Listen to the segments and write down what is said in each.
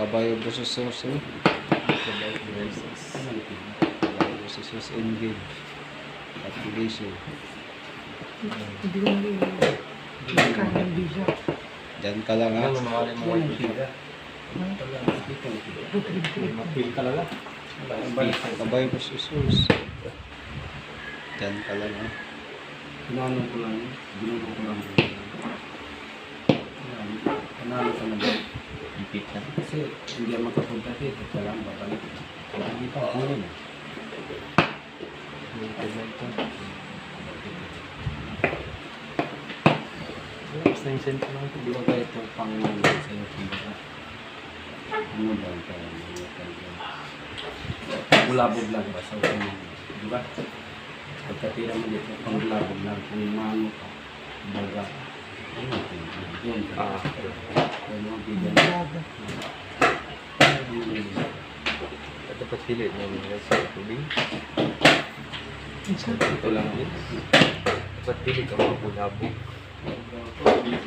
Kabayo versus Horse. Kabayo versus Horse. Engage. Activation. Diyan ka lang ha. Kabayo versus Horse. Diyan ka lang ha. Pinanong ko lang. Binuno ko lang. Panalo ka naman. Ipit na. Kasi hindi ako makapunta dito. Ito lang babalik. Hindi pa ako na. Basta yung sento lang ito. Hindi ko kaya ito pang sa iyo. Ano ba ito? Bulabog lang ba? Sa di ba? Pagkatira mo dito, pang bulabog lang. Kung mano ka, baga. Yun. Kaya mo bigyan. Dapat pili niya mga sa tubig. Ito lang din. Dapat pili ka mga bulabog.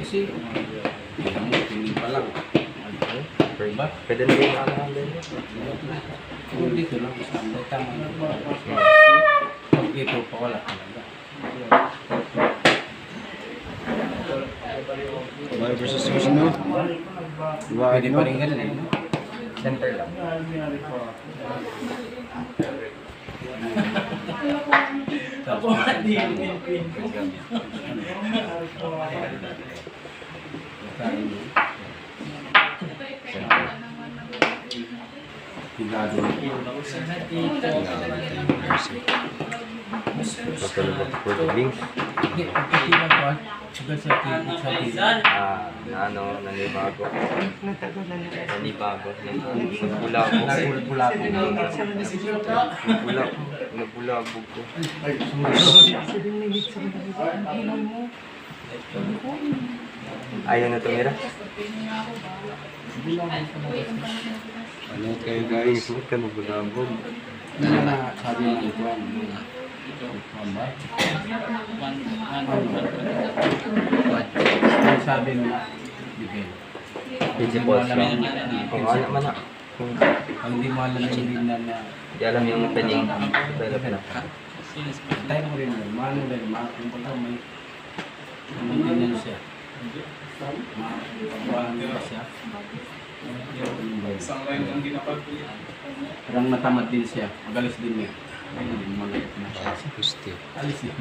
Kasi, tingin pa lang. Ba? Pwede na yung ano din. Kung dito lang, standard. Tama ito. Pag dito pa wala talaga. Kabayo versus Horse no? Pwede pa rin ganun eh. No? Center lang. Tapos, higado. Tutulog ako for the links. Hindi, pagkatilan ko, sugal sa tiyan. Ano, nanibago. Nanibago. Nagulabog. Nagulabog ko. Ayaw na tumira? Ano kayo guys? Bakit ka nagulabog? Hindi na sabi ng ito. Ang sabi nila, bigay. Principles lang. Kung ano man na. Ang hindi mo alam yung hindi na Hindi alam yung opening. Develop na. tayo mo rin yun. Maano rin, makapunta may maintenance siya. Makapakuhaan pa siya. Parang natamad din siya. Magalis din niya. Hindi mo magalit na siya. Gusti. Alis niya.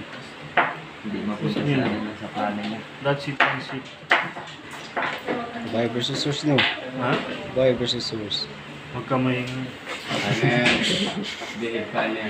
Hindi mapusa sa plano niya. That's it, that's it. Kabayo versus Horse no? Ha? Kabayo versus Horse. Huwag ka may... Ano yan? Dihil ka niya.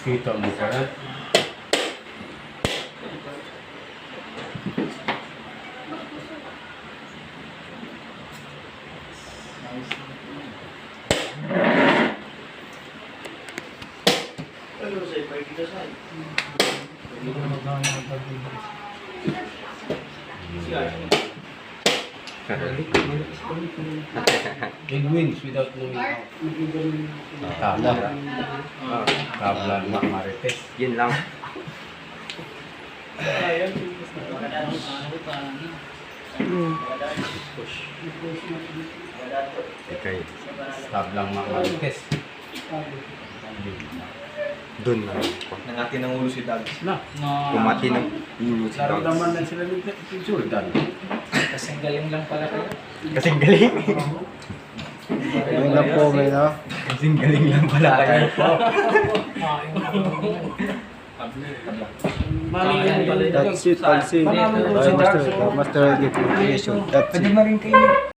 Kita mo pa rin. Big wins without knowing how. Tabla. Tabla na marites. Yun lang. Okay. Tabla na marites. Doon na. Nangati ng ulo si Dad. Na. Kumati ng ulo si Laro Dogs. naman na sila ni Jordan. Kasing galing lang pala kayo. Kasing galing. Ayun lang po may no? Kasing galing lang pala kayo. That's it, pansin. Kabayo Master Education. That's it. Pwede marin kayo.